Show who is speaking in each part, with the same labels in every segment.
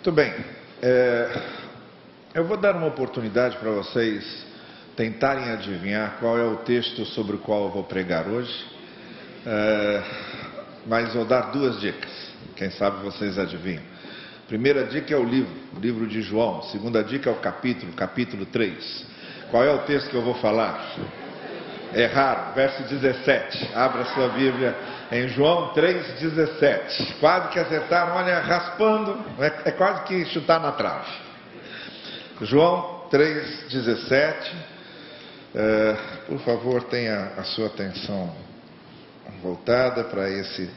Speaker 1: Muito bem. Eu vou dar uma oportunidade para vocês tentarem adivinhar qual é o texto sobre o qual eu vou pregar hoje. Mas vou dar duas dicas. Quem sabe vocês adivinham. Primeira dica é o livro de João. Segunda dica é o capítulo 3. Qual é o texto que eu vou falar? É raro, verso 17. Abra sua Bíblia em João 3,17. Quase que acertaram, olha, raspando. É quase que chutar na trave. João 3,17. Por favor, tenha a sua atenção voltada para esse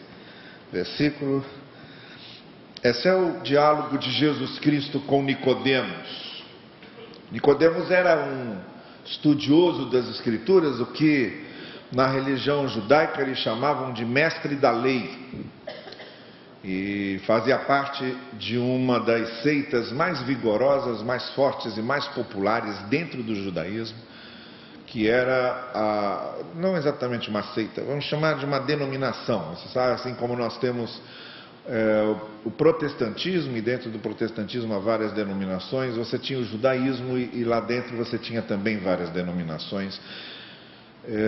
Speaker 1: versículo. Esse é o diálogo de Jesus Cristo com Nicodemos. Nicodemos era um estudioso das Escrituras, o que na religião judaica eles chamavam de mestre da lei. E fazia parte de uma das seitas mais vigorosas, mais fortes e mais populares dentro do judaísmo, que era, não exatamente uma seita, vamos chamar de uma denominação. Você sabe, assim como nós temos o protestantismo, e dentro do protestantismo há várias denominações, você tinha o judaísmo e lá dentro você tinha também várias denominações.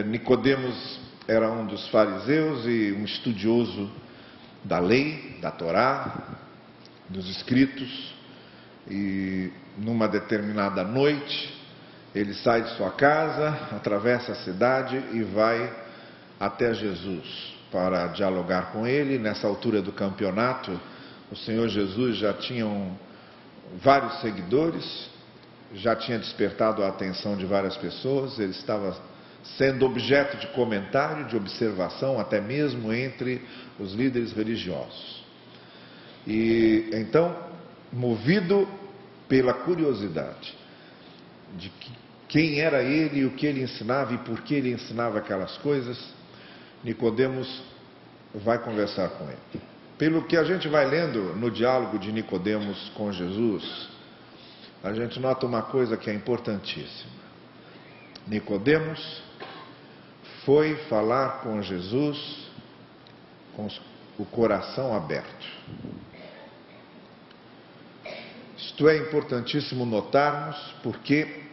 Speaker 1: Nicodemos era um dos fariseus e um estudioso da lei, da Torá, dos escritos, e numa determinada noite ele sai de sua casa, atravessa a cidade e vai até Jesus para dialogar com ele. Nessa altura do campeonato, o Senhor Jesus já tinha vários seguidores, já tinha despertado a atenção de várias pessoas, ele estava sendo objeto de comentário, de observação, até mesmo entre os líderes religiosos. E então, movido pela curiosidade de quem era ele, o que ele ensinava e por que ele ensinava aquelas coisas, Nicodemos vai conversar com ele. Pelo que a gente vai lendo no diálogo de Nicodemos com Jesus, a gente nota uma coisa que é importantíssima. Nicodemos foi falar com Jesus com o coração aberto. Isto é importantíssimo notarmos, porque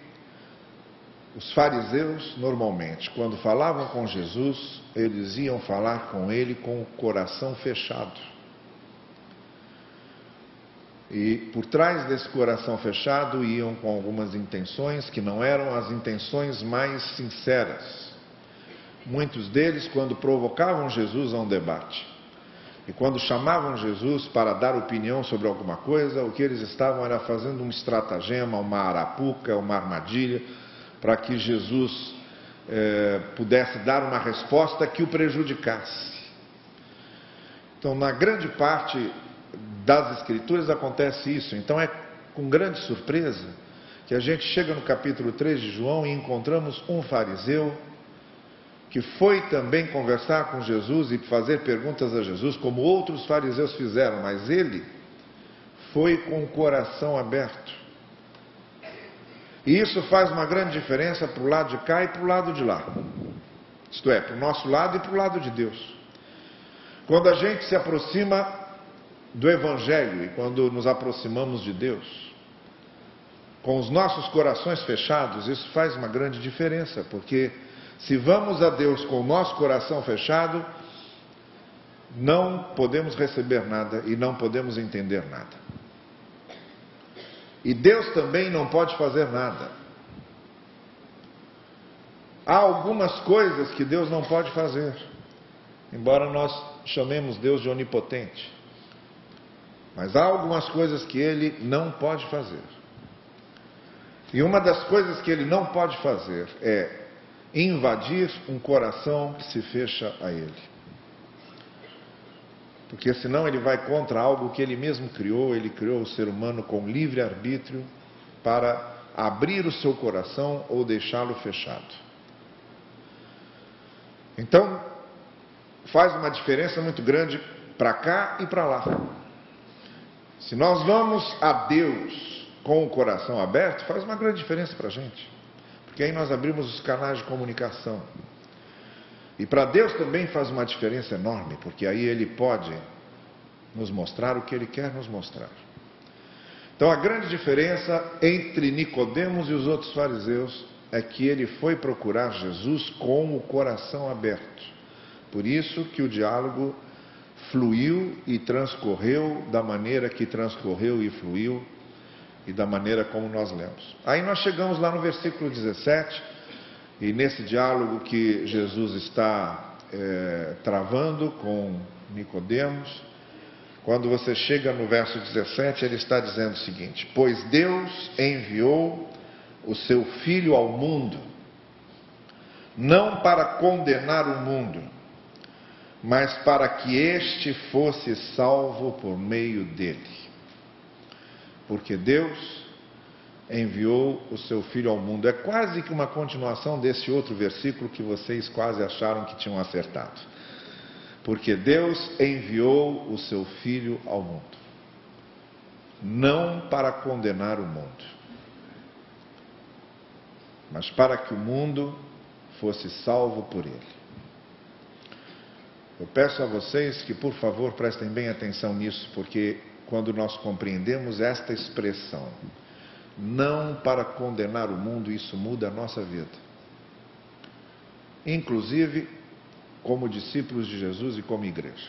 Speaker 1: os fariseus, normalmente, quando falavam com Jesus, eles iam falar com ele com o coração fechado. E por trás desse coração fechado iam com algumas intenções que não eram as intenções mais sinceras. Muitos deles, quando provocavam Jesus a um debate, e quando chamavam Jesus para dar opinião sobre alguma coisa, o que eles estavam era fazendo um estratagema, uma arapuca, uma armadilha, para que Jesus pudesse dar uma resposta que o prejudicasse. Então, na grande parte das Escrituras acontece isso. Então, é com grande surpresa que a gente chega no capítulo 3 de João e encontramos um fariseu que foi também conversar com Jesus e fazer perguntas a Jesus, como outros fariseus fizeram, mas ele foi com o coração aberto. E isso faz uma grande diferença para o lado de cá e para o lado de lá. Isto é, para o nosso lado e para o lado de Deus. Quando a gente se aproxima do Evangelho e quando nos aproximamos de Deus, com os nossos corações fechados, isso faz uma grande diferença, porque se vamos a Deus com o nosso coração fechado, não podemos receber nada e não podemos entender nada. E Deus também não pode fazer nada. Há algumas coisas que Deus não pode fazer, embora nós chamemos Deus de onipotente. Mas há algumas coisas que Ele não pode fazer. E uma das coisas que Ele não pode fazer é invadir um coração que se fecha a Ele. Porque senão ele vai contra algo que ele mesmo criou. Ele criou o ser humano com livre arbítrio para abrir o seu coração ou deixá-lo fechado. Então, faz uma diferença muito grande para cá e para lá. Se nós vamos a Deus com o coração aberto, faz uma grande diferença para a gente. Porque aí nós abrimos os canais de comunicação. E para Deus também faz uma diferença enorme, porque aí Ele pode nos mostrar o que Ele quer nos mostrar. Então, a grande diferença entre Nicodemos e os outros fariseus é que ele foi procurar Jesus com o coração aberto. Por isso que o diálogo fluiu e transcorreu da maneira que transcorreu e fluiu e da maneira como nós lemos. Aí nós chegamos lá no versículo 17, e nesse diálogo que Jesus está travando com Nicodemos, quando você chega no verso 17, ele está dizendo o seguinte: pois Deus enviou o seu Filho ao mundo, não para condenar o mundo, mas para que este fosse salvo por meio dele. Porque Deus enviou o seu Filho ao mundo. É quase que uma continuação desse outro versículo que vocês quase acharam que tinham acertado. Porque Deus enviou o seu Filho ao mundo, não para condenar o mundo, mas para que o mundo fosse salvo por ele. Eu peço a vocês que, por favor, prestem bem atenção nisso, porque quando nós compreendemos esta expressão, não para condenar o mundo, isso muda a nossa vida. Inclusive, como discípulos de Jesus e como igreja.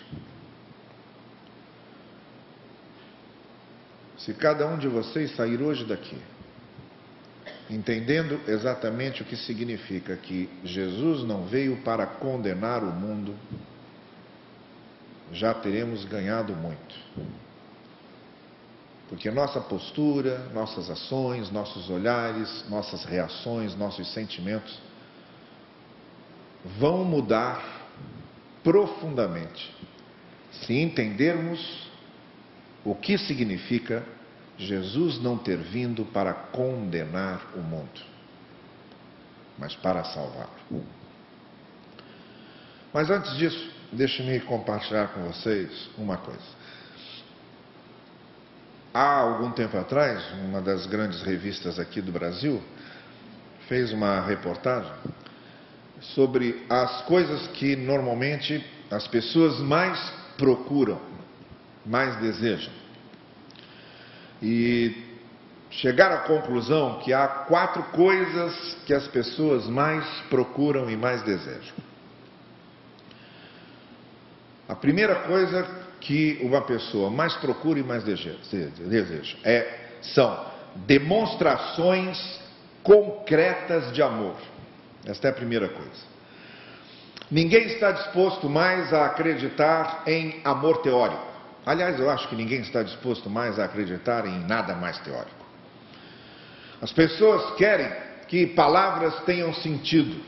Speaker 1: Se cada um de vocês sair hoje daqui, entendendo exatamente o que significa que Jesus não veio para condenar o mundo, já teremos ganhado muito. Porque nossa postura, nossas ações, nossos olhares, nossas reações, nossos sentimentos vão mudar profundamente se entendermos o que significa Jesus não ter vindo para condenar o mundo, mas para salvá-lo. Mas antes disso, deixe-me compartilhar com vocês uma coisa. Há algum tempo atrás, uma das grandes revistas aqui do Brasil fez uma reportagem sobre as coisas que normalmente as pessoas mais procuram, mais desejam. E chegaram à conclusão que há 4 coisas que as pessoas mais procuram e mais desejam. A primeira coisa que uma pessoa mais procura e mais deseja são demonstrações concretas de amor. Esta é a primeira coisa. Ninguém está disposto mais a acreditar em amor teórico. Aliás, eu acho que ninguém está disposto mais a acreditar em nada mais teórico. As pessoas querem que palavras tenham sentido.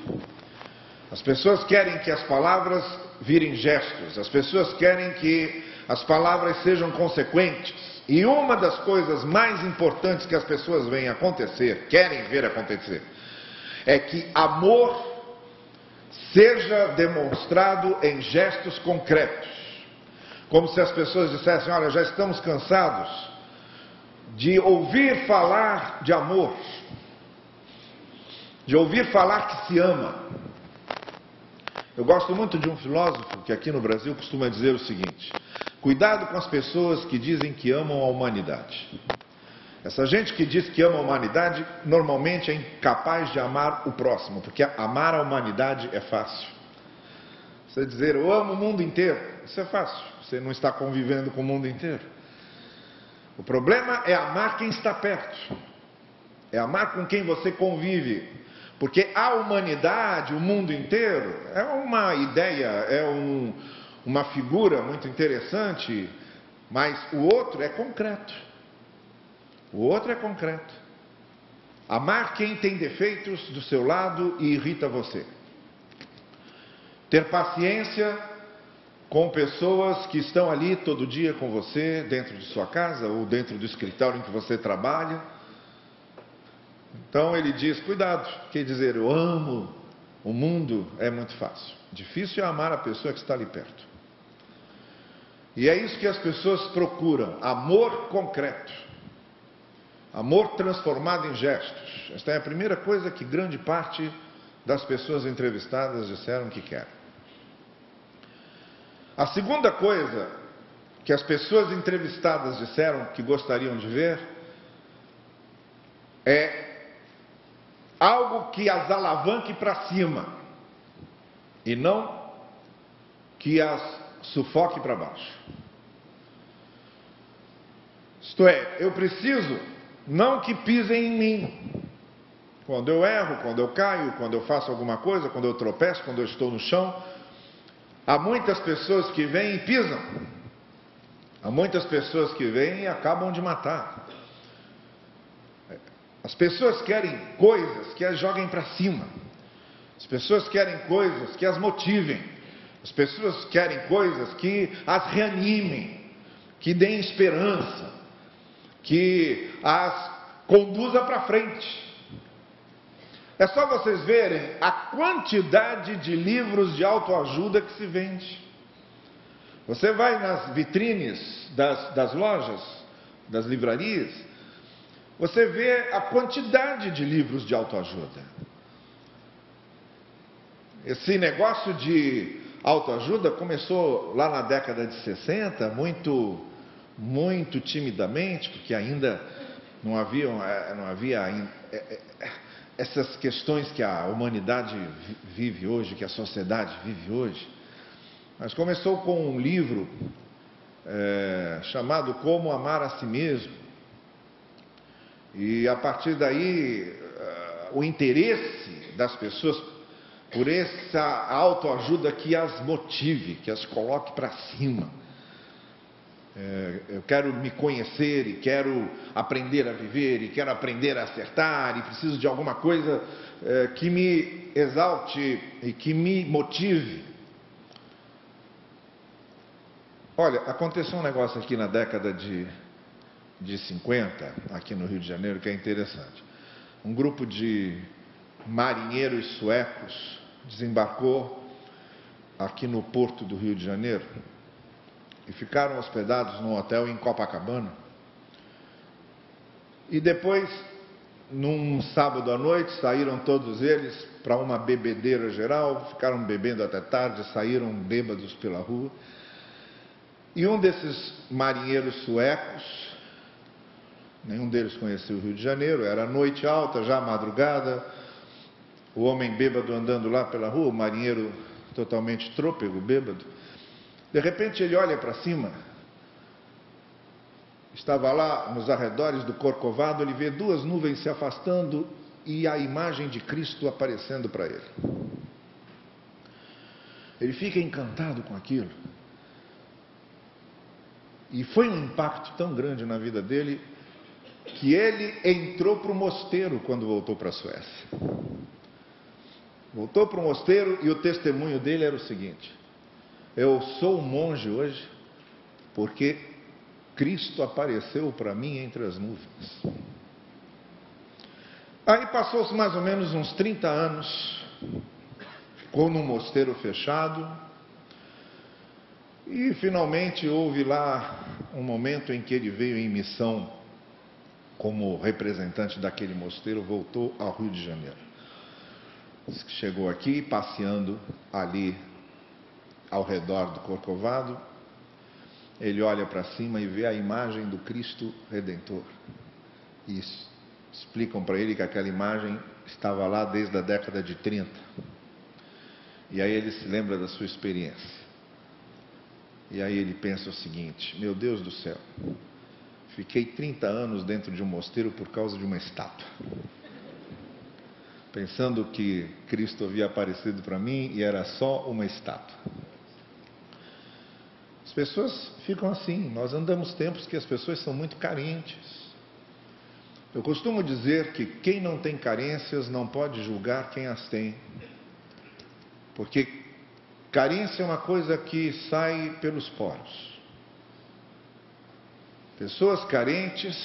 Speaker 1: As pessoas querem que as palavras virem gestos. As pessoas querem que as palavras sejam consequentes. E uma das coisas mais importantes que as pessoas veem acontecer, querem ver acontecer, é que amor seja demonstrado em gestos concretos. Como se as pessoas dissessem: olha, já estamos cansados de ouvir falar de amor, de ouvir falar que se ama. Eu gosto muito de um filósofo que aqui no Brasil costuma dizer o seguinte: cuidado com as pessoas que dizem que amam a humanidade. Essa gente que diz que ama a humanidade normalmente é incapaz de amar o próximo, porque amar a humanidade é fácil. Você dizer eu amo o mundo inteiro, isso é fácil, você não está convivendo com o mundo inteiro. O problema é amar quem está perto, é amar com quem você convive. Porque a humanidade, o mundo inteiro, é uma ideia, é uma figura muito interessante, mas o outro é concreto. O outro é concreto. Amar quem tem defeitos do seu lado e irrita você. Ter paciência com pessoas que estão ali todo dia com você, dentro de sua casa ou dentro do escritório em que você trabalha. Então ele diz: cuidado, quer dizer eu amo o mundo é muito fácil. Difícil é amar a pessoa que está ali perto. E é isso que as pessoas procuram: amor concreto, amor transformado em gestos. Esta é a primeira coisa que grande parte das pessoas entrevistadas disseram que querem. A segunda coisa que as pessoas entrevistadas disseram que gostariam de ver é algo que as alavanque para cima e não que as sufoque para baixo. Isto é, eu preciso não que pisem em mim. Quando eu erro, quando eu caio, quando eu faço alguma coisa, quando eu tropeço, quando eu estou no chão, há muitas pessoas que vêm e pisam. Há muitas pessoas que vêm e acabam de matar. As pessoas querem coisas que as joguem para cima. As pessoas querem coisas que as motivem. As pessoas querem coisas que as reanimem, que deem esperança, que as conduza para frente. É só vocês verem a quantidade de livros de autoajuda que se vende. Você vai nas vitrines das lojas, das livrarias, você vê a quantidade de livros de autoajuda. Esse negócio de autoajuda começou lá na década de 60, muito timidamente, porque ainda não havia essas questões que a humanidade vive hoje, que a sociedade vive hoje. Mas começou com um livro chamado Como Amar a Si Mesmo. E a partir daí, o interesse das pessoas por essa autoajuda que as motive, que as coloque para cima. Eu quero me conhecer e quero aprender a viver e quero aprender a acertar e preciso de alguma coisa que me exalte e que me motive. Olha, aconteceu um negócio aqui na década de 50, aqui no Rio de Janeiro, que é interessante. Um grupo de marinheiros suecos desembarcou aqui no porto do Rio de Janeiro e ficaram hospedados num hotel em Copacabana. E depois, num sábado à noite, saíram todos eles para uma bebedeira geral, ficaram bebendo até tarde, saíram bêbados pela rua. E um desses marinheiros suecos, nenhum deles conhecia o Rio de Janeiro, era noite alta, já madrugada, o homem bêbado andando lá pela rua, o marinheiro totalmente trôpego, bêbado. De repente ele olha para cima, estava lá nos arredores do Corcovado, ele vê duas nuvens se afastando e a imagem de Cristo aparecendo para ele. Ele fica encantado com aquilo. E foi um impacto tão grande na vida dele que ele entrou para o mosteiro quando voltou para a Suécia. Voltou para o mosteiro e o testemunho dele era o seguinte: eu sou um monge hoje porque Cristo apareceu para mim entre as nuvens. Aí passou-se mais ou menos uns 30 anos, ficou num mosteiro fechado e finalmente houve lá um momento em que ele veio em missão como representante daquele mosteiro, voltou ao Rio de Janeiro. Chegou aqui, passeando ali ao redor do Corcovado, ele olha para cima e vê a imagem do Cristo Redentor. E explicam para ele que aquela imagem estava lá desde a década de 30. E aí ele se lembra da sua experiência. E aí ele pensa o seguinte: meu Deus do céu, fiquei 30 anos dentro de um mosteiro por causa de uma estátua. Pensando que Cristo havia aparecido para mim e era só uma estátua. As pessoas ficam assim, nós andamos tempos que as pessoas são muito carentes. Eu costumo dizer que quem não tem carências não pode julgar quem as tem. Porque carência é uma coisa que sai pelos poros. Pessoas carentes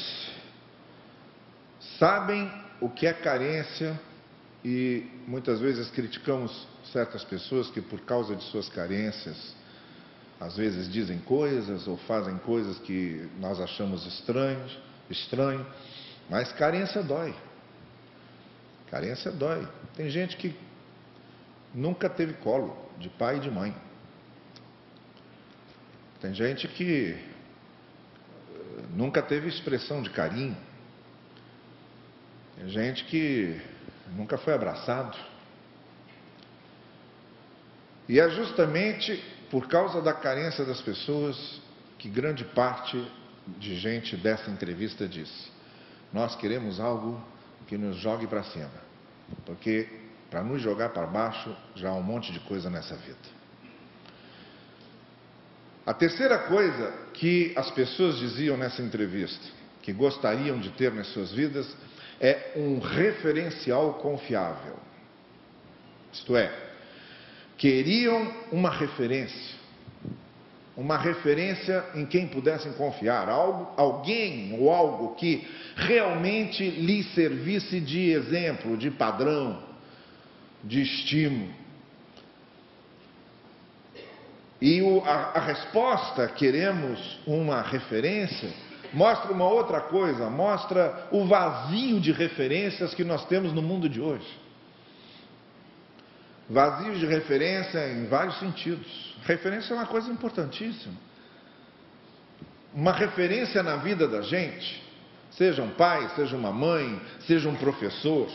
Speaker 1: sabem o que é carência e muitas vezes criticamos certas pessoas que por causa de suas carências às vezes dizem coisas ou fazem coisas que nós achamos estranho, mas carência dói. Carência dói. Tem gente que nunca teve colo de pai e de mãe. Tem gente que nunca teve expressão de carinho. Tem gente que nunca foi abraçado. E é justamente por causa da carência das pessoas que grande parte de gente dessa entrevista disse: nós queremos algo que nos jogue para cima, porque para nos jogar para baixo já há um monte de coisa nessa vida. A terceira coisa que as pessoas diziam nessa entrevista, que gostariam de ter nas suas vidas, é um referencial confiável. Isto é, queriam uma referência em quem pudessem confiar, alguém ou algo que realmente lhes servisse de exemplo, de padrão, de estímulo. E a resposta, queremos uma referência, mostra uma outra coisa, mostra o vazio de referências que nós temos no mundo de hoje. Vazio de referência em vários sentidos. Referência é uma coisa importantíssima. Uma referência na vida da gente, seja um pai, seja uma mãe, seja um professor,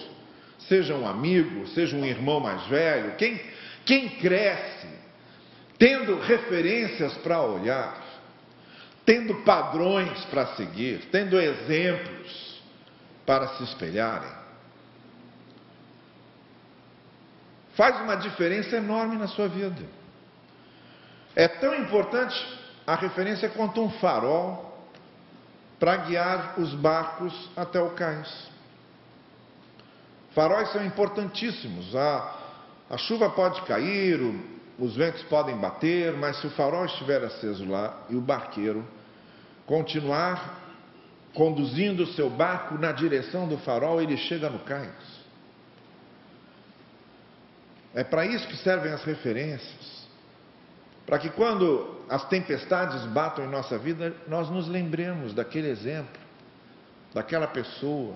Speaker 1: seja um amigo, seja um irmão mais velho, quem cresce tendo referências para olhar, tendo padrões para seguir, tendo exemplos para se espelharem, faz uma diferença enorme na sua vida. É tão importante a referência quanto um farol para guiar os barcos até o cais. Faróis são importantíssimos. A chuva pode cair, os ventos podem bater, mas se o farol estiver aceso lá e o barqueiro continuar conduzindo o seu barco na direção do farol, ele chega no cais. É para isso que servem as referências. Para que quando as tempestades batam em nossa vida, nós nos lembremos daquele exemplo, daquela pessoa.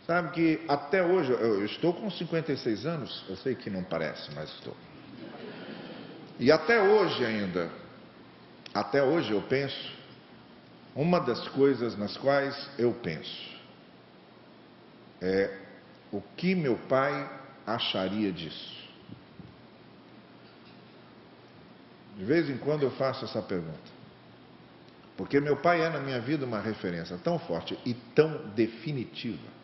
Speaker 1: Sabe que até hoje, eu estou com 56 anos, eu sei que não parece, mas estou. E até hoje ainda, até hoje eu penso, uma das coisas nas quais eu penso é o que meu pai acharia disso. De vez em quando eu faço essa pergunta. Porque meu pai é na minha vida uma referência tão forte e tão definitiva,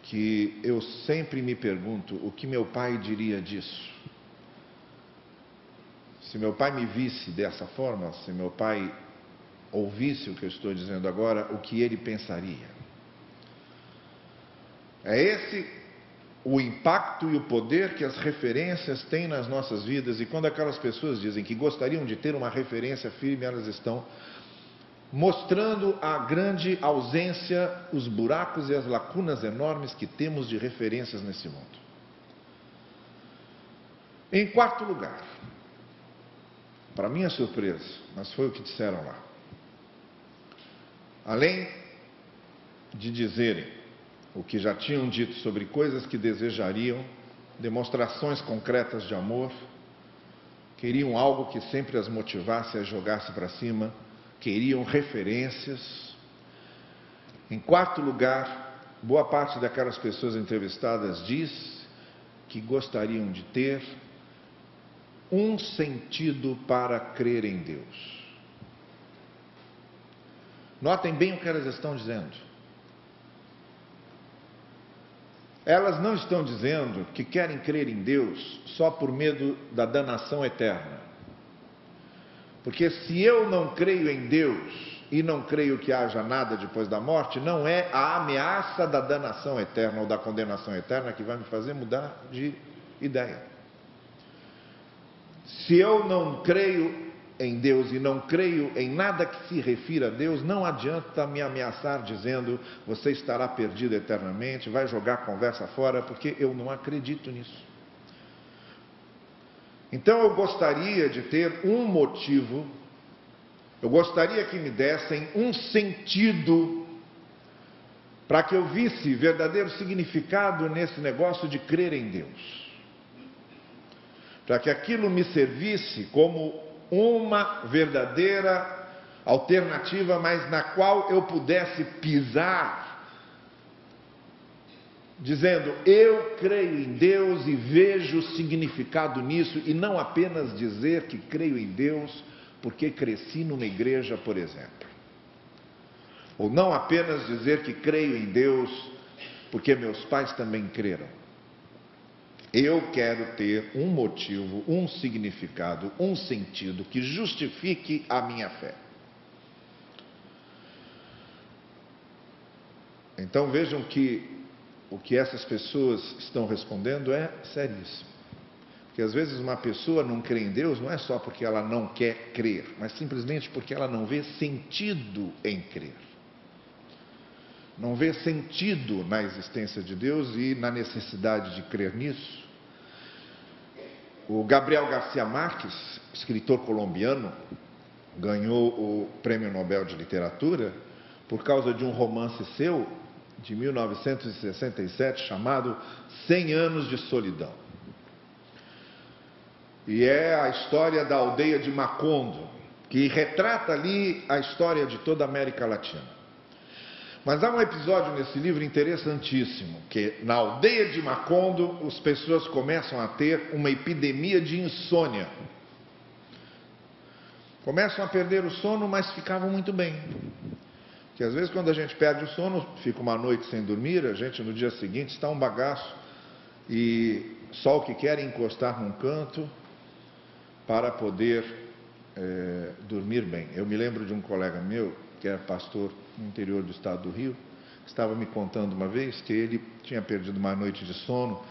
Speaker 1: que eu sempre me pergunto o que meu pai diria disso. Se meu pai me visse dessa forma, se meu pai ouvisse o que eu estou dizendo agora, o que ele pensaria? É esse o impacto e o poder que as referências têm nas nossas vidas, e quando aquelas pessoas dizem que gostariam de ter uma referência firme, elas estão mostrando a grande ausência, os buracos e as lacunas enormes que temos de referências nesse mundo. Em quarto lugar, para minha surpresa, mas foi o que disseram lá, além de dizerem o que já tinham dito sobre coisas que desejariam, demonstrações concretas de amor, queriam algo que sempre as motivasse a jogar-se para cima, queriam referências. Em quarto lugar, boa parte daquelas pessoas entrevistadas diz que gostariam de ter um sentido para crer em Deus. Notem bem o que elas estão dizendo. Elas não estão dizendo que querem crer em Deus só por medo da danação eterna. Porque se eu não creio em Deus e não creio que haja nada depois da morte, não é a ameaça da danação eterna ou da condenação eterna que vai me fazer mudar de ideia. Se eu não creio em Deus e não creio em nada que se refira a Deus, não adianta me ameaçar dizendo você estará perdido eternamente, vai jogar a conversa fora, porque eu não acredito nisso. Então eu gostaria de ter um motivo, eu gostaria que me dessem um sentido para que eu visse verdadeiro significado nesse negócio de crer em Deus. Para que aquilo me servisse como uma verdadeira alternativa, mas na qual eu pudesse pisar, dizendo: eu creio em Deus e vejo significado nisso, e não apenas dizer que creio em Deus porque cresci numa igreja, por exemplo. Ou não apenas dizer que creio em Deus porque meus pais também creram. Eu quero ter um motivo, um significado, um sentido que justifique a minha fé. Então vejam que o que essas pessoas estão respondendo é seríssimo. Porque às vezes uma pessoa não crê em Deus não é só porque ela não quer crer, mas simplesmente porque ela não vê sentido em crer. Não vê sentido na existência de Deus e na necessidade de crer nisso. O Gabriel Garcia Marques, escritor colombiano, ganhou o Prêmio Nobel de Literatura por causa de um romance seu, de 1967, chamado 100 Anos de Solidão. E é a história da aldeia de Macondo, que retrata ali a história de toda a América Latina. Mas há um episódio nesse livro interessantíssimo, que na aldeia de Macondo as pessoas começam a ter uma epidemia de insônia. Começam a perder o sono, mas ficavam muito bem. Porque às vezes quando a gente perde o sono, fica uma noite sem dormir, a gente no dia seguinte está um bagaço e só o que quer é encostar num canto para poder dormir bem. Eu me lembro de um colega meu, que era pastor no interior do estado do Rio, estava me contando uma vez que ele tinha perdido uma noite de sono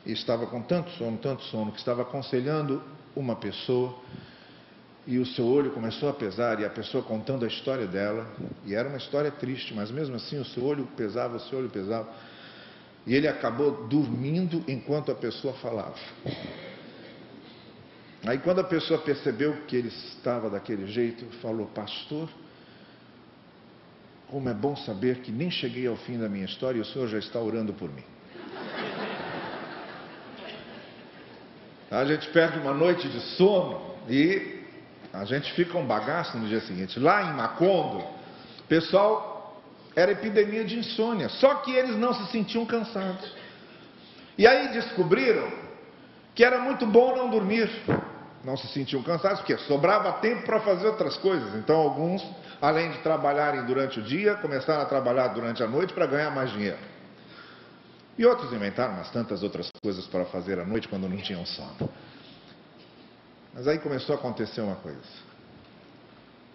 Speaker 1: e estava com tanto sono, que estava aconselhando uma pessoa e o seu olho começou a pesar, e a pessoa contando a história dela, e era uma história triste, mas mesmo assim o seu olho pesava, e ele acabou dormindo enquanto a pessoa falava. Aí quando a pessoa percebeu que ele estava daquele jeito, falou: pastor, como é bom saber que nem cheguei ao fim da minha história e o senhor já está orando por mim. A gente perde uma noite de sono e a gente fica um bagaço no dia seguinte. Lá em Macondo, o pessoal era epidemia de insônia, só que eles não se sentiam cansados. E aí descobriram que era muito bom não dormir. Não se sentiam cansados porque sobrava tempo para fazer outras coisas. Então alguns, além de trabalharem durante o dia, começaram a trabalhar durante a noite para ganhar mais dinheiro. E outros inventaram umas tantas outras coisas para fazer à noite quando não tinham sono. Mas aí começou a acontecer uma coisa.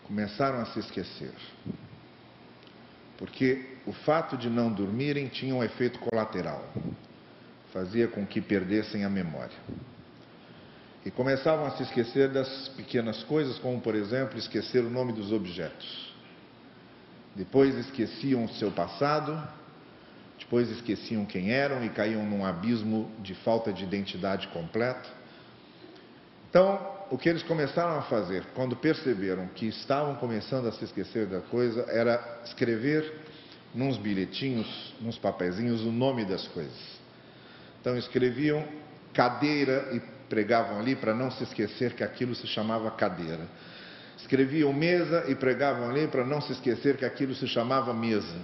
Speaker 1: Começaram a se esquecer. Porque o fato de não dormirem tinha um efeito colateral. Fazia com que perdessem a memória. E começavam a se esquecer das pequenas coisas, como, por exemplo, esquecer o nome dos objetos. Depois esqueciam o seu passado, depois esqueciam quem eram e caíam num abismo de falta de identidade completa. Então, o que eles começaram a fazer, quando perceberam que estavam começando a se esquecer da coisa, era escrever nos bilhetinhos, nos papeizinhos, o nome das coisas. Então, escreviam cadeira e pregavam ali para não se esquecer que aquilo se chamava cadeira. Escreviam mesa e pregavam ali para não se esquecer que aquilo se chamava mesa.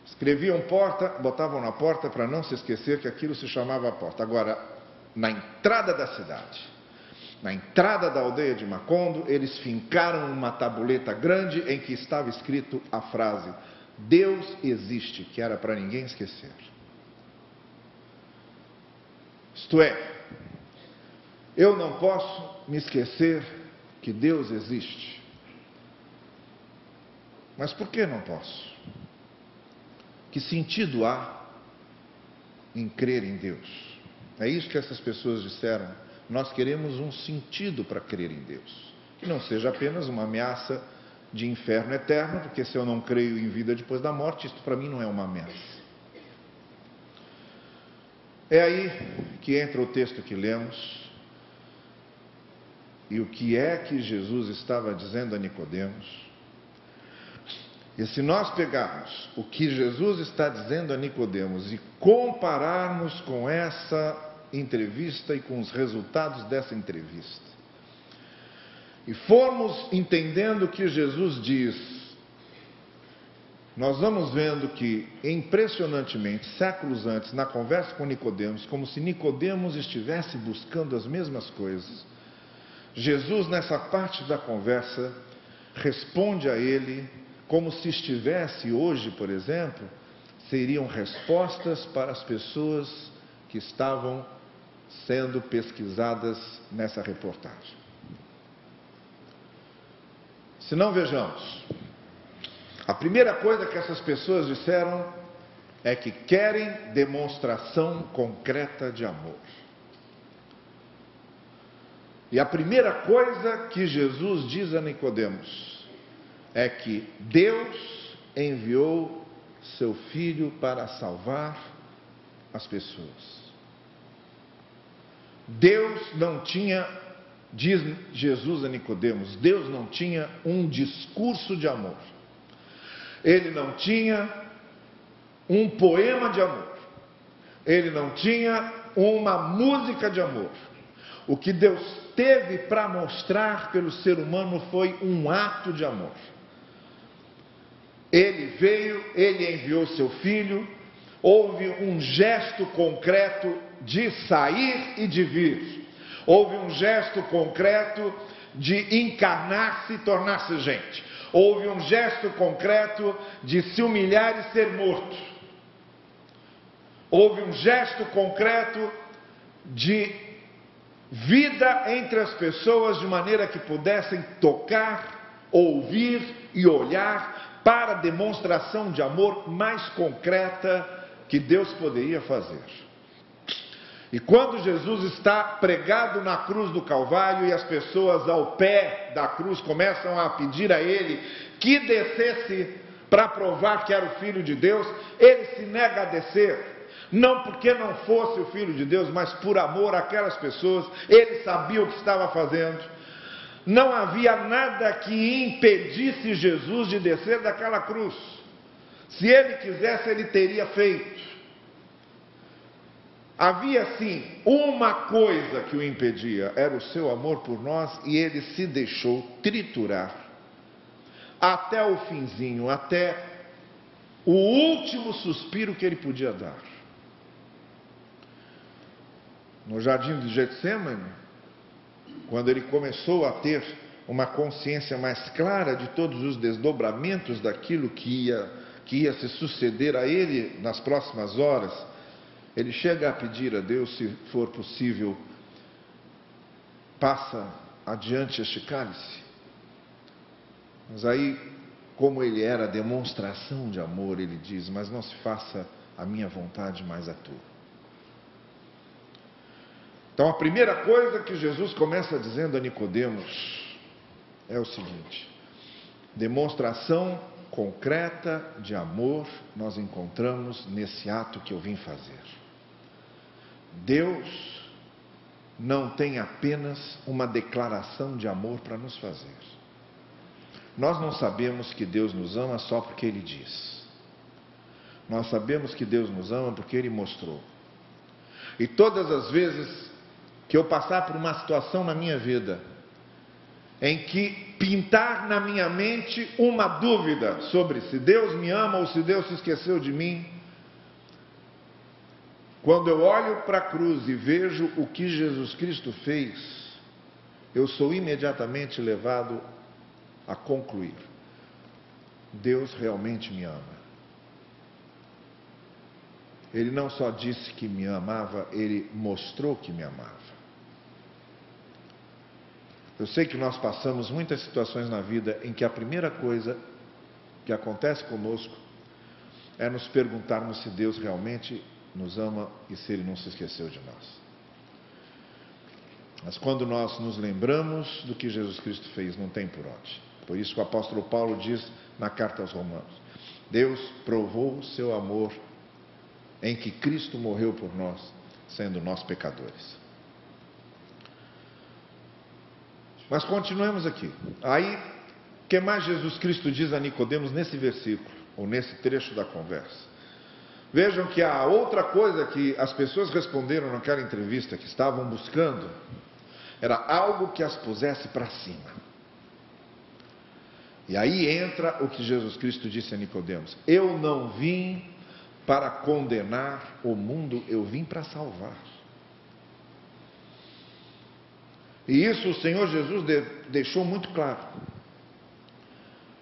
Speaker 1: Escreviam porta, botavam na porta para não se esquecer que aquilo se chamava porta. Agora, na entrada da cidade, na entrada da aldeia de Macondo, eles fincaram uma tabuleta grande em que estava escrito a frase: Deus existe, que era para ninguém esquecer. Isto é, eu não posso me esquecer que Deus existe. Mas por que não posso? Que sentido há em crer em Deus? É isso que essas pessoas disseram. Nós queremos um sentido para crer em Deus. Que não seja apenas uma ameaça de inferno eterno, porque se eu não creio em vida depois da morte, isto para mim não é uma ameaça. É aí que entra o texto que lemos e o que é que Jesus estava dizendo a Nicodemos. E se nós pegarmos o que Jesus está dizendo a Nicodemos e compararmos com essa entrevista e com os resultados dessa entrevista, e formos entendendo o que Jesus diz, nós vamos vendo que, impressionantemente, séculos antes, na conversa com Nicodemos, como se Nicodemos estivesse buscando as mesmas coisas, Jesus, nessa parte da conversa, responde a ele como se estivesse hoje, por exemplo, seriam respostas para as pessoas que estavam sendo pesquisadas nessa reportagem. Se não, vejamos. A primeira coisa que essas pessoas disseram é que querem demonstração concreta de amor. E a primeira coisa que Jesus diz a Nicodemos é que Deus enviou seu Filho para salvar as pessoas. Deus não tinha, diz Jesus a Nicodemos, Deus não tinha um discurso de amor. Ele não tinha um poema de amor. Ele não tinha uma música de amor. O que Deus teve para mostrar pelo ser humano foi um ato de amor. Ele veio, ele enviou seu filho, houve um gesto concreto de sair e de vir. Houve um gesto concreto de encarnar-se e tornar-se gente. Houve um gesto concreto de se humilhar e ser morto. Houve um gesto concreto de vida entre as pessoas, de maneira que pudessem tocar, ouvir e olhar para a demonstração de amor mais concreta que Deus poderia fazer. E quando Jesus está pregado na cruz do Calvário e as pessoas ao pé da cruz começam a pedir a ele que descesse para provar que era o Filho de Deus, ele se nega a descer. Não porque não fosse o Filho de Deus, mas por amor àquelas pessoas. Ele sabia o que estava fazendo. Não havia nada que impedisse Jesus de descer daquela cruz. Se ele quisesse, ele teria feito. Havia sim uma coisa que o impedia, era o seu amor por nós, e ele se deixou triturar até o finzinho, até o último suspiro que ele podia dar. No jardim de Getsêmani, quando ele começou a ter uma consciência mais clara de todos os desdobramentos daquilo que ia se suceder a ele nas próximas horas, ele chega a pedir a Deus, se for possível, passa adiante este cálice. Mas aí, como ele era a demonstração de amor, ele diz, mas não se faça a minha vontade, mas a tua. Então, a primeira coisa que Jesus começa dizendo a Nicodemos é o seguinte: demonstração concreta de amor nós encontramos nesse ato que eu vim fazer. Deus não tem apenas uma declaração de amor para nos fazer. Nós não sabemos que Deus nos ama só porque Ele diz. Nós sabemos que Deus nos ama porque Ele mostrou. E todas as vezes que eu passar por uma situação na minha vida em que pintar na minha mente uma dúvida sobre se Deus me ama ou se Deus se esqueceu de mim, quando eu olho para a cruz e vejo o que Jesus Cristo fez, eu sou imediatamente levado a concluir: Deus realmente me ama. Ele não só disse que me amava, Ele mostrou que me amava. Eu sei que nós passamos muitas situações na vida em que a primeira coisa que acontece conosco é nos perguntarmos se Deus realmente nos ama e se Ele não se esqueceu de nós. Mas quando nós nos lembramos do que Jesus Cristo fez, não tem por onde. Por isso que o apóstolo Paulo diz na carta aos Romanos: Deus provou o seu amor em que Cristo morreu por nós, sendo nós pecadores. Mas continuemos aqui. Aí, o que mais Jesus Cristo diz a Nicodemos nesse versículo, ou nesse trecho da conversa? Vejam que a outra coisa que as pessoas responderam naquela entrevista que estavam buscando era algo que as pusesse para cima. E aí entra o que Jesus Cristo disse a Nicodemos: eu não vim para condenar o mundo, eu vim para salvar. E isso o Senhor Jesus deixou muito claro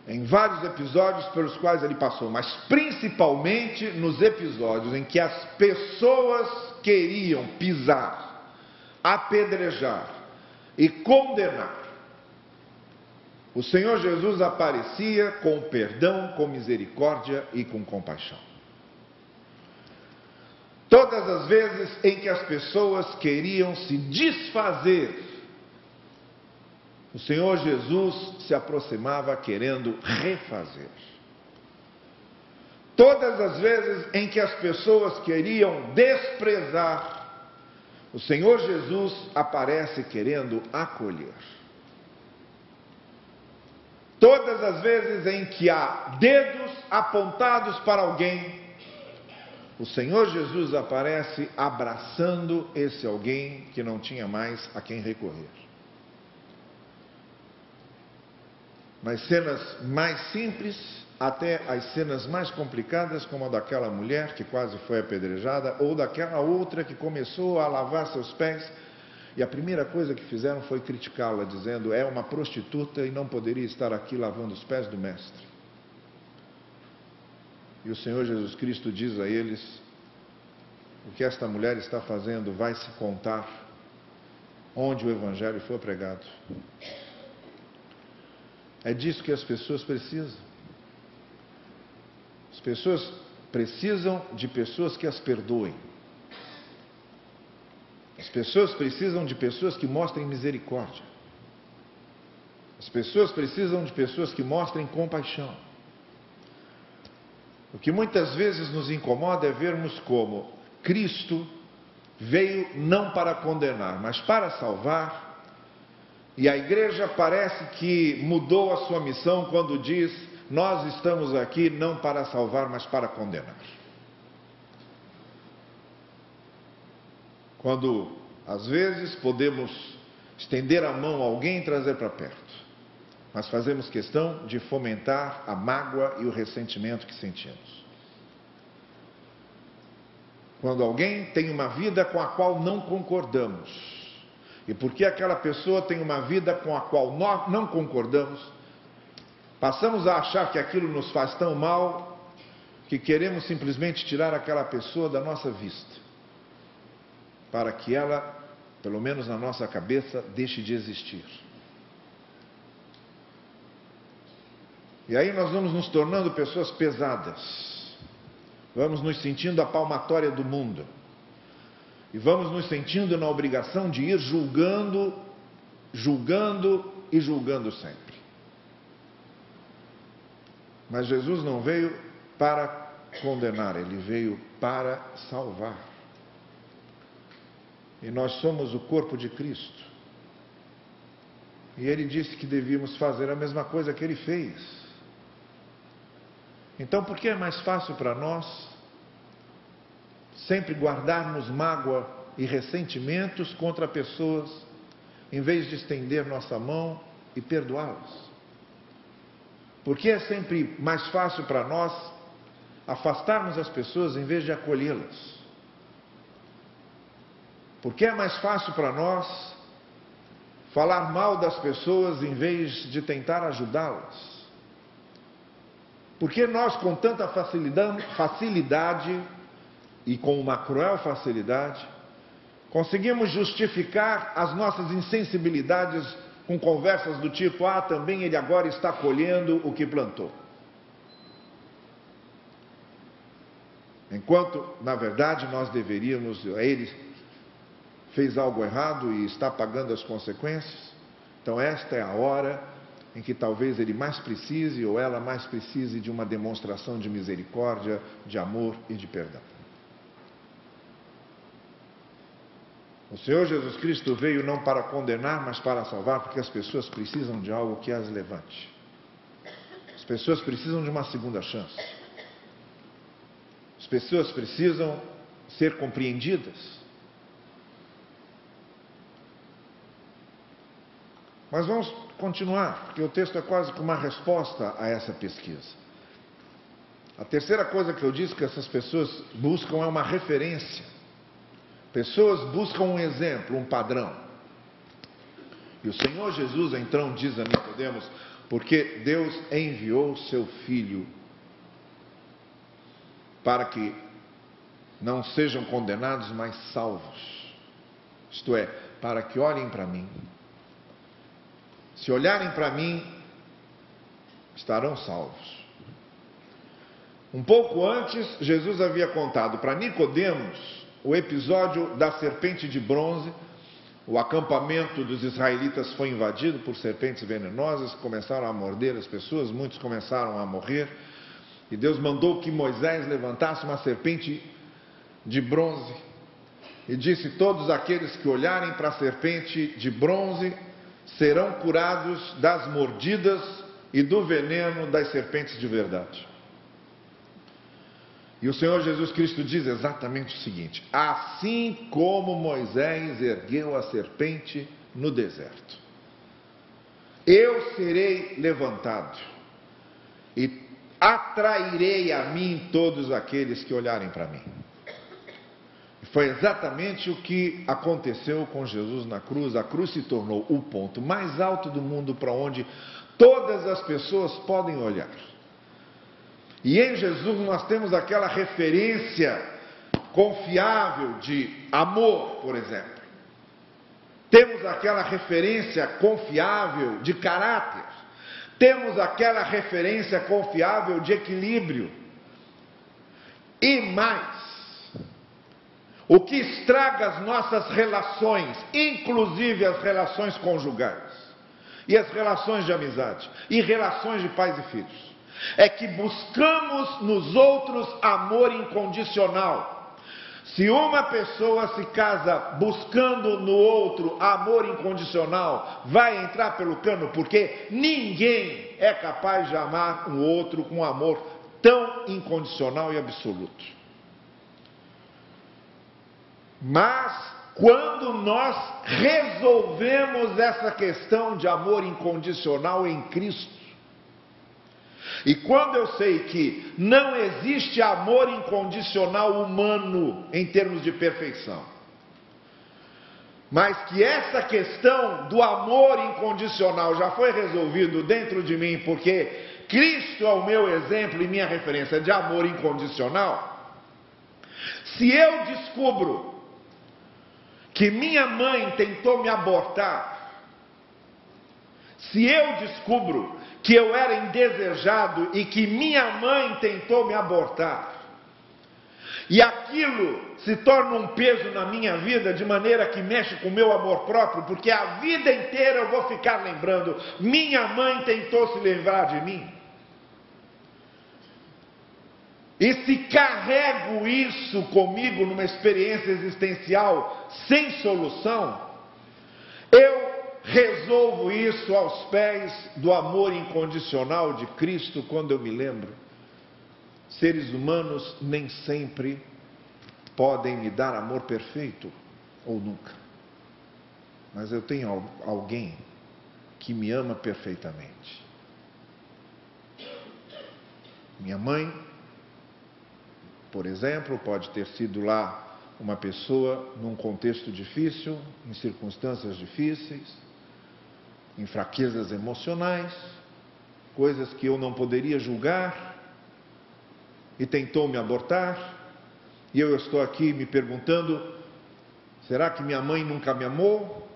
Speaker 1: em vários episódios pelos quais ele passou, mas principalmente nos episódios em que as pessoas queriam pisar, apedrejar e condenar. O Senhor Jesus aparecia com perdão, com misericórdia e com compaixão. Todas as vezes em que as pessoas queriam se desfazer, o Senhor Jesus se aproximava querendo refazer. Todas as vezes em que as pessoas queriam desprezar, o Senhor Jesus aparece querendo acolher. Todas as vezes em que há dedos apontados para alguém, o Senhor Jesus aparece abraçando esse alguém que não tinha mais a quem recorrer. Nas cenas mais simples, até as cenas mais complicadas, como a daquela mulher que quase foi apedrejada, ou daquela outra que começou a lavar seus pés, e a primeira coisa que fizeram foi criticá-la, dizendo: é uma prostituta e não poderia estar aqui lavando os pés do mestre. E o Senhor Jesus Cristo diz a eles: o que esta mulher está fazendo vai se contar onde o Evangelho for pregado. É disso que as pessoas precisam. As pessoas precisam de pessoas que as perdoem. As pessoas precisam de pessoas que mostrem misericórdia. As pessoas precisam de pessoas que mostrem compaixão. O que muitas vezes nos incomoda é vermos como Cristo veio não para condenar, mas para salvar. E a igreja parece que mudou a sua missão quando diz: nós estamos aqui não para salvar, mas para condenar. Quando, às vezes, podemos estender a mão a alguém e trazer para perto, mas fazemos questão de fomentar a mágoa e o ressentimento que sentimos. Quando alguém tem uma vida com a qual não concordamos, e porque aquela pessoa tem uma vida com a qual nós não concordamos, passamos a achar que aquilo nos faz tão mal que queremos simplesmente tirar aquela pessoa da nossa vista, para que ela, pelo menos na nossa cabeça, deixe de existir. E aí nós vamos nos tornando pessoas pesadas, vamos nos sentindo a palmatória do mundo, e vamos nos sentindo na obrigação de ir julgando e julgando sempre. Mas Jesus não veio para condenar, ele veio para salvar. E nós somos o corpo de Cristo. E ele disse que devíamos fazer a mesma coisa que ele fez. Então, por que é mais fácil para nós sempre guardarmos mágoa e ressentimentos contra pessoas, em vez de estender nossa mão e perdoá-las? Porque é sempre mais fácil para nós afastarmos as pessoas em vez de acolhê-las? Porque é mais fácil para nós falar mal das pessoas em vez de tentar ajudá-las? Porque nós, com tanta facilidade e com uma cruel facilidade, conseguimos justificar as nossas insensibilidades com conversas do tipo: ah, também ele agora está colhendo o que plantou. Enquanto, na verdade, nós deveríamos, ele fez algo errado e está pagando as consequências, então esta é a hora em que talvez ele mais precise, ou ela mais precise, de uma demonstração de misericórdia, de amor e de perdão. O Senhor Jesus Cristo veio não para condenar, mas para salvar, porque as pessoas precisam de algo que as levante. As pessoas precisam de uma segunda chance. As pessoas precisam ser compreendidas. Mas vamos continuar, porque o texto é quase que uma resposta a essa pesquisa. A terceira coisa que eu disse que essas pessoas buscam é uma referência. Pessoas buscam um exemplo, um padrão. E o Senhor Jesus então diz a Nicodemos, porque Deus enviou seu Filho para que não sejam condenados, mas salvos. Isto é, para que olhem para mim. Se olharem para mim, estarão salvos. Um pouco antes, Jesus havia contado para Nicodemos o episódio da serpente de bronze. O acampamento dos israelitas foi invadido por serpentes venenosas que começaram a morder as pessoas, muitos começaram a morrer. E Deus mandou que Moisés levantasse uma serpente de bronze e disse: todos aqueles que olharem para a serpente de bronze serão curados das mordidas e do veneno das serpentes de verdade. E o Senhor Jesus Cristo diz exatamente o seguinte: assim como Moisés ergueu a serpente no deserto, eu serei levantado e atrairei a mim todos aqueles que olharem para mim. E foi exatamente o que aconteceu com Jesus na cruz. A cruz se tornou o ponto mais alto do mundo para onde todas as pessoas podem olhar. E em Jesus nós temos aquela referência confiável de amor, por exemplo. Temos aquela referência confiável de caráter. Temos aquela referência confiável de equilíbrio. E mais, o que estraga as nossas relações, inclusive as relações conjugais, e as relações de amizade, e relações de pais e filhos, é que buscamos nos outros amor incondicional. Se uma pessoa se casa buscando no outro amor incondicional, vai entrar pelo cano, porque ninguém é capaz de amar um outro com amor tão incondicional e absoluto. Mas quando nós resolvemos essa questão de amor incondicional em Cristo, e quando eu sei que não existe amor incondicional humano em termos de perfeição, mas que essa questão do amor incondicional já foi resolvido dentro de mim, porque Cristo é o meu exemplo e minha referência de amor incondicional, se eu descubro que minha mãe tentou me abortar, se eu descubro que eu era indesejado e que minha mãe tentou me abortar, e aquilo se torna um peso na minha vida de maneira que mexe com o meu amor próprio, porque a vida inteira eu vou ficar lembrando: minha mãe tentou se livrar de mim. E se carrego isso comigo numa experiência existencial sem solução, eu resolvo isso aos pés do amor incondicional de Cristo quando eu me lembro. Seres humanos nem sempre podem me dar amor perfeito, ou nunca. Mas eu tenho alguém que me ama perfeitamente. Minha mãe, por exemplo, pode ter sido lá uma pessoa num contexto difícil, em circunstâncias difíceis, em fraquezas emocionais, coisas que eu não poderia julgar, e tentou me abortar, e eu estou aqui me perguntando: será que minha mãe nunca me amou?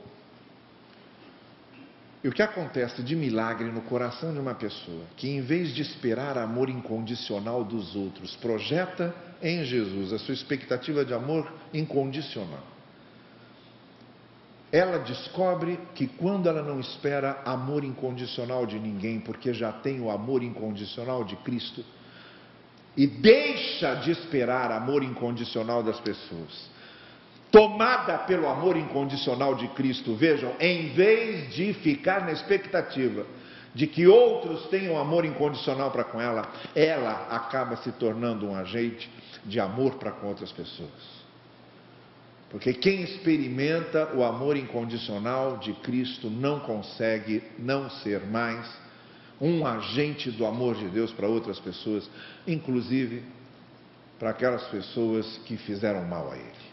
Speaker 1: E o que acontece de milagre no coração de uma pessoa que, em vez de esperar amor incondicional dos outros, projeta em Jesus a sua expectativa de amor incondicional? Ela descobre que quando ela não espera amor incondicional de ninguém, porque já tem o amor incondicional de Cristo, e deixa de esperar amor incondicional das pessoas, tomada pelo amor incondicional de Cristo, vejam, em vez de ficar na expectativa de que outros tenham amor incondicional para com ela, ela acaba se tornando um agente de amor para com outras pessoas. Porque quem experimenta o amor incondicional de Cristo não consegue não ser mais um agente do amor de Deus para outras pessoas, inclusive para aquelas pessoas que fizeram mal a Ele.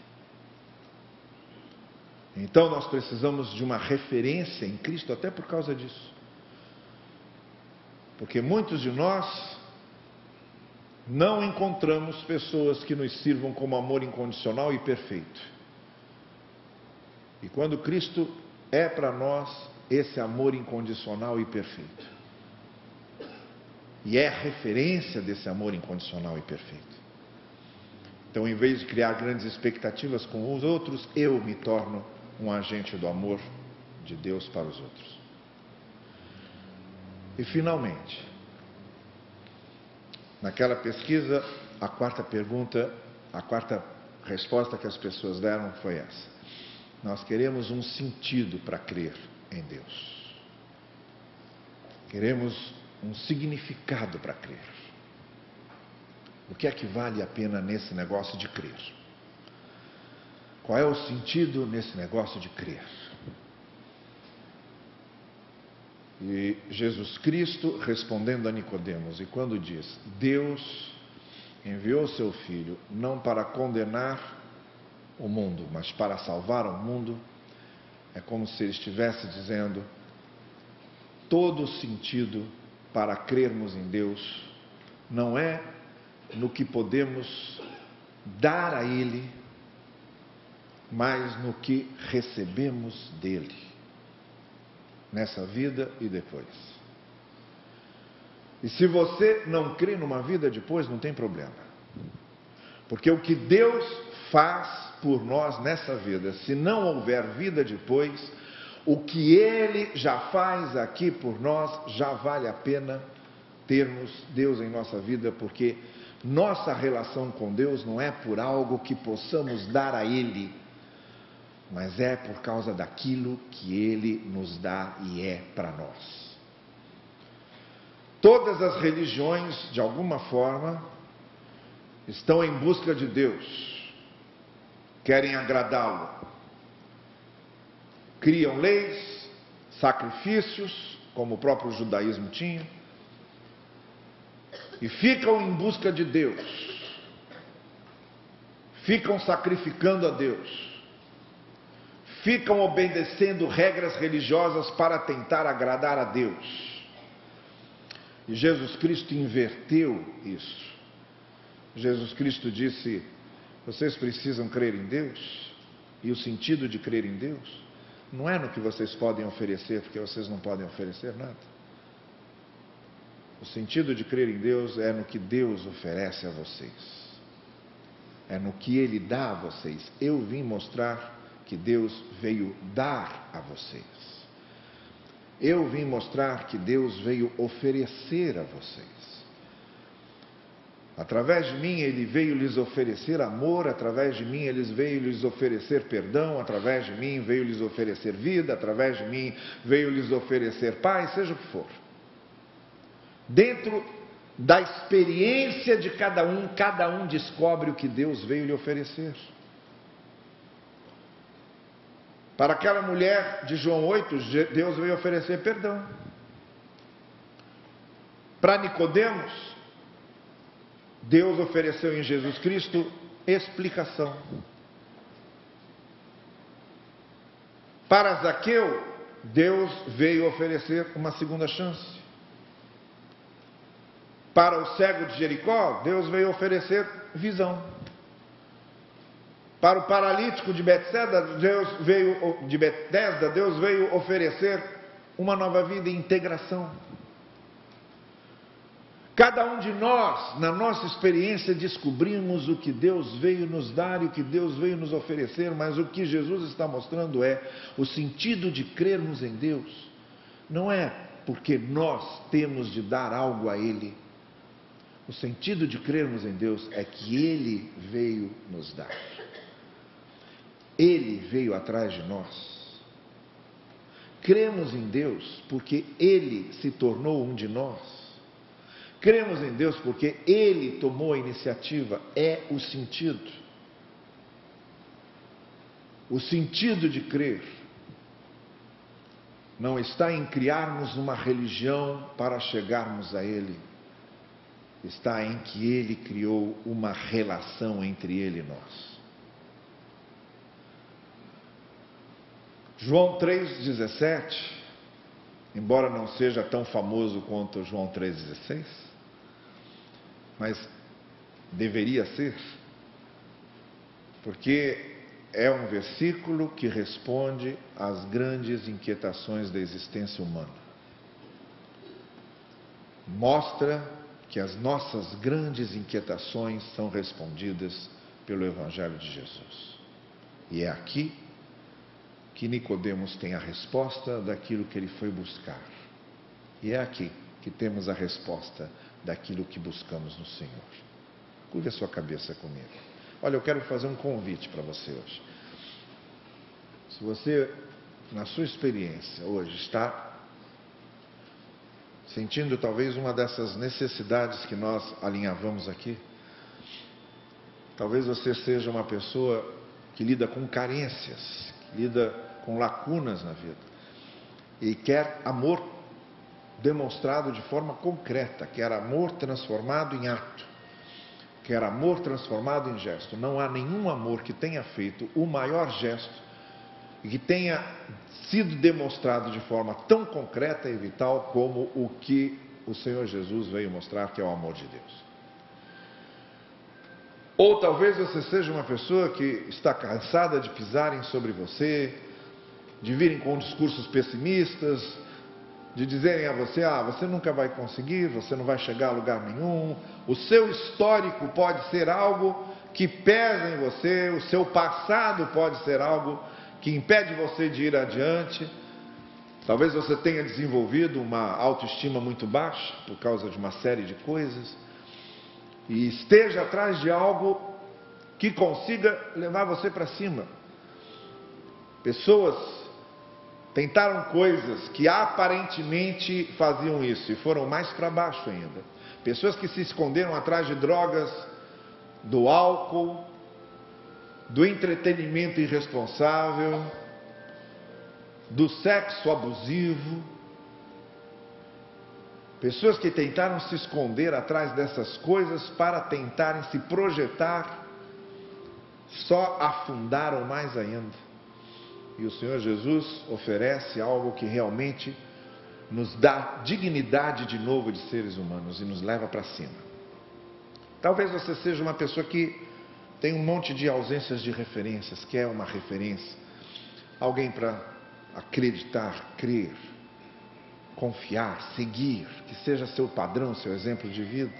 Speaker 1: Então nós precisamos de uma referência em Cristo até por causa disso. Porque muitos de nós não encontramos pessoas que nos sirvam como amor incondicional e perfeito. E quando Cristo é para nós esse amor incondicional e perfeito. E é referência desse amor incondicional e perfeito. Então, em vez de criar grandes expectativas com os outros, eu me torno um agente do amor de Deus para os outros. E finalmente, naquela pesquisa, a quarta resposta que as pessoas deram foi essa: nós queremos um sentido para crer em Deus. Queremos um significado para crer. O que é que vale a pena nesse negócio de crer? Qual é o sentido nesse negócio de crer? E Jesus Cristo respondendo a Nicodemos, e quando diz: Deus enviou seu Filho não para condenar o mundo, mas para salvar o mundo, é como se ele estivesse dizendo: todo o sentido para crermos em Deus não é no que podemos dar a Ele, mas no que recebemos dEle, nessa vida e depois. E se você não crê numa vida depois, não tem problema. Porque o que Deus faz por nós nessa vida, se não houver vida depois, o que Ele já faz aqui por nós, já vale a pena termos Deus em nossa vida, porque nossa relação com Deus não é por algo que possamos dar a Ele, mas é por causa daquilo que Ele nos dá e é para nós. Todas as religiões, de alguma forma, estão em busca de Deus, querem agradá-lo, criam leis, sacrifícios, como o próprio judaísmo tinha, e ficam em busca de Deus, ficam sacrificando a Deus, ficam obedecendo regras religiosas para tentar agradar a Deus. E Jesus Cristo inverteu isso. Jesus Cristo disse: vocês precisam crer em Deus, e o sentido de crer em Deus não é no que vocês podem oferecer, porque vocês não podem oferecer nada. O sentido de crer em Deus é no que Deus oferece a vocês, é no que Ele dá a vocês. Eu vim mostrar que Deus veio dar a vocês. Eu vim mostrar que Deus veio oferecer a vocês. Através de mim Ele veio lhes oferecer amor, através de mim Ele veio lhes oferecer perdão, através de mim veio lhes oferecer vida, através de mim veio lhes oferecer paz, seja o que for. Dentro da experiência de cada um descobre o que Deus veio lhe oferecer. Para aquela mulher de João 8, Deus veio oferecer perdão. Para Nicodemos, Deus ofereceu em Jesus Cristo explicação. Para Zaqueu, Deus veio oferecer uma segunda chance. Para o cego de Jericó, Deus veio oferecer visão. Para o paralítico de Betesda, Deus veio oferecer uma nova vida e integração. Cada um de nós, na nossa experiência, descobrimos o que Deus veio nos dar e o que Deus veio nos oferecer, mas o que Jesus está mostrando é o sentido de crermos em Deus. Não é porque nós temos de dar algo a Ele. O sentido de crermos em Deus é que Ele veio nos dar. Ele veio atrás de nós. Cremos em Deus porque Ele se tornou um de nós. Cremos em Deus porque Ele tomou a iniciativa, é o sentido. O sentido de crer não está em criarmos uma religião para chegarmos a Ele. Está em que Ele criou uma relação entre Ele e nós. João 3,17, embora não seja tão famoso quanto João 3,16, mas deveria ser, porque é um versículo que responde às grandes inquietações da existência humana. Mostra que as nossas grandes inquietações são respondidas pelo Evangelho de Jesus. E é aqui que Nicodemos tem a resposta daquilo que ele foi buscar. E é aqui que temos a resposta daquilo que buscamos no Senhor. Curve a sua cabeça comigo. Olha, eu quero fazer um convite para você hoje. Se você, na sua experiência hoje, está sentindo talvez uma dessas necessidades que nós alinhavamos aqui, talvez você seja uma pessoa que lida com carências, que lida com lacunas na vida e quer amor demonstrado de forma concreta, quer amor transformado em ato, quer amor transformado em gesto. Não há nenhum amor que tenha feito o maior gesto e que tenha sido demonstrado de forma tão concreta e vital como o que o Senhor Jesus veio mostrar, que é o amor de Deus. Ou talvez você seja uma pessoa que está cansada de pisarem sobre você, de virem com discursos pessimistas, de dizerem a você, você nunca vai conseguir, você não vai chegar a lugar nenhum, o seu histórico pode ser algo que pesa em você, o seu passado pode ser algo que impede você de ir adiante. Talvez você tenha desenvolvido uma autoestima muito baixa por causa de uma série de coisas e esteja atrás de algo que consiga levar você para cima. Pessoas tentaram coisas que aparentemente faziam isso e foram mais para baixo ainda. Pessoas que se esconderam atrás de drogas, do álcool, do entretenimento irresponsável, do sexo abusivo. Pessoas que tentaram se esconder atrás dessas coisas para tentarem se projetar, só afundaram mais ainda. E o Senhor Jesus oferece algo que realmente nos dá dignidade de novo de seres humanos e nos leva para cima. Talvez você seja uma pessoa que tem um monte de ausências de referências, quer uma referência, alguém para acreditar, crer, confiar, seguir, que seja seu padrão, seu exemplo de vida.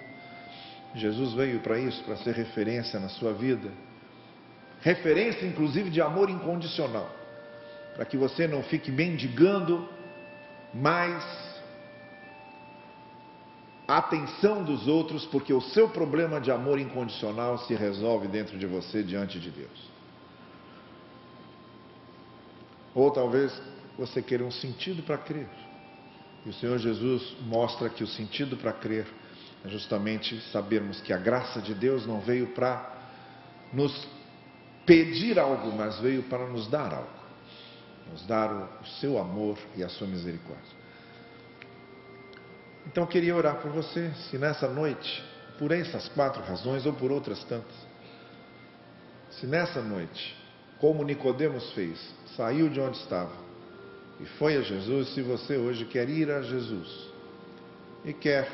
Speaker 1: Jesus veio para isso, para ser referência na sua vida, referência inclusive de amor incondicional, para que você não fique mendigando mais a atenção dos outros, porque o seu problema de amor incondicional se resolve dentro de você, diante de Deus. Ou talvez você queira um sentido para crer, e o Senhor Jesus mostra que o sentido para crer é justamente sabermos que a graça de Deus não veio para nos pedir algo, mas veio para nos dar algo, nos dar o seu amor e a sua misericórdia. Então eu queria orar por você, se nessa noite, por essas 4 razões ou por outras tantas, se nessa noite, como Nicodemos fez, saiu de onde estava e foi a Jesus, se você hoje quer ir a Jesus e quer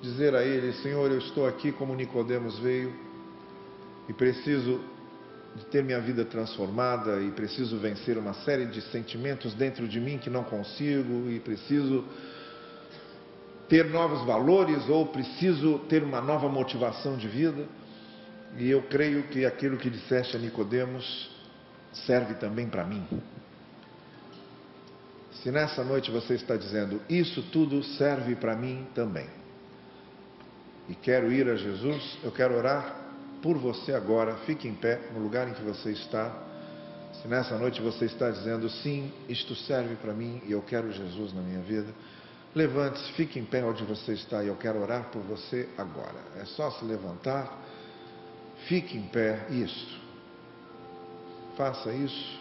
Speaker 1: dizer a Ele, Senhor, eu estou aqui como Nicodemos veio e preciso de ter minha vida transformada e preciso vencer uma série de sentimentos dentro de mim que não consigo e preciso ter novos valores ou preciso ter uma nova motivação de vida. E eu creio que aquilo que disseste a Nicodemos serve também para mim. Se nessa noite você está dizendo, isso tudo serve para mim também, e quero ir a Jesus, eu quero orar por você agora. Fique em pé no lugar em que você está. Se nessa noite você está dizendo, sim, isto serve para mim e eu quero Jesus na minha vida, levante-se, fique em pé onde você está e eu quero orar por você agora. É só se levantar, fique em pé, isso. faça isso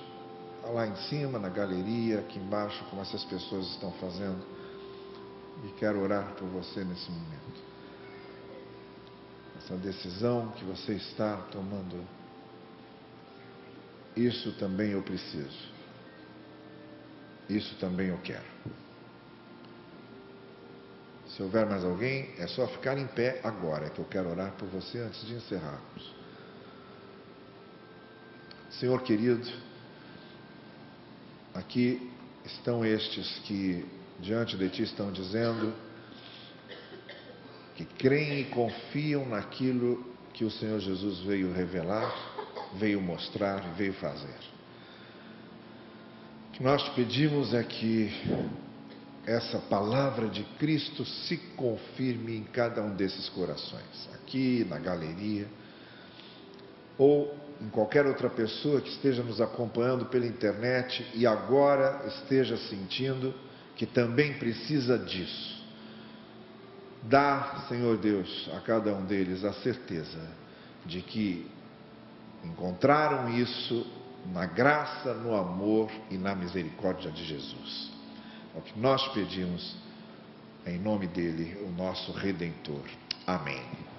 Speaker 1: lá em cima, na galeria, aqui embaixo, como essas pessoas estão fazendo. E quero orar por você nesse momento. Essa decisão que você está tomando, isso também eu preciso. Isso também eu quero. Se houver mais alguém, é só ficar em pé agora, que eu quero orar por você antes de encerrarmos. Senhor querido, aqui estão estes que diante de Ti estão dizendo que creem e confiam naquilo que o Senhor Jesus veio revelar, veio mostrar e veio fazer. O que nós te pedimos é que essa palavra de Cristo se confirme em cada um desses corações, aqui na galeria, ou em qualquer outra pessoa que esteja nos acompanhando pela internet e agora esteja sentindo que também precisa disso. Dá, Senhor Deus, a cada um deles a certeza de que encontraram isso na graça, no amor e na misericórdia de Jesus. É o que nós pedimos em nome dele, o nosso Redentor. Amém.